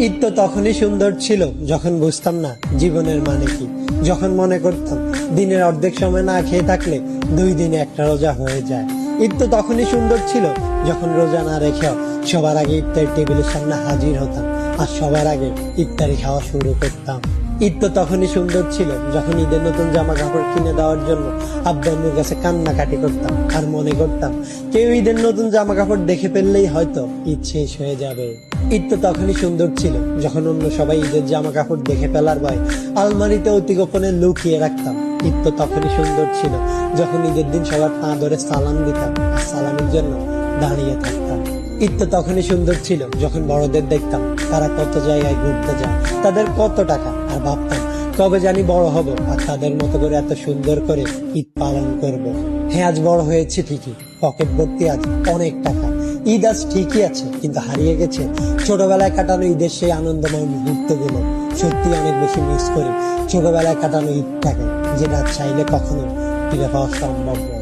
ঈদ তো তখনই সুন্দর ছিল যখন বুঝতাম না জীবনের মানে কি, যখন মনে করতাম দিনের অর্ধেক সময় না খেয়ে থাকলে 2 দিনে একটা রোজা হয়ে যায়। ঈদ তো তখনই সুন্দর ছিল যখন রোজা না রেখেও সবার আগে ইফতার টেবিলের সামনে হাজির হতাম আর সবার আগে ইফতারি খাওয়া শুরু করতাম। ঈদ তো তখনই সুন্দর ছিল যখন ঈদের নতুন জামা কাপড় কিনে দেওয়ার জন্য আব্বু আম্মুর কাছে কান্নাকাটি করতাম আর মনে করতাম কেউ ঈদের নতুন জামা কাপড় দেখে ফেললেই হয়তো ঈদ শেষ হয়ে যাবে। ঈদ তো তখনই সুন্দর ছিল যখন অন্য সবাই ঈদের জামা কাপড় দেখে ফেলার ভয় আলমারিতে অতি গোপনে লুকিয়ে রাখতাম। ঈদ তো তখনই সুন্দর ছিল যখন ঈদের দিন সবার পা ধরে সালাম দিতাম আর সালামের জন্য দাঁড়িয়ে থাকতাম। ঈদ তো তখনই সুন্দর ছিল যখন বড়দের দেখতাম তারা কত জায়গায় ঘুরতে যায়, তাদের কত টাকা, আর ভাবতাম কবে জানি বড় হব আর তাদের মতো করে এত সুন্দর করে ঈদ পালন করব। হ্যাঁ, আজ বড় হয়েছে ঠিকই, পকেট ভর্তি আজ অনেক টাকা। ঈদ আজ ঠিকই আছে, কিন্তু হারিয়ে গেছে ছোটবেলায় কাটানো ঈদের সেই আনন্দময় মুহূর্তগুলো। সত্যি অনেক বেশি মিস করি ছোটবেলায় কাটানো ঈদটাকে, যেটা চাইলে কখনো ফিরে পাওয়া সম্ভব নয়।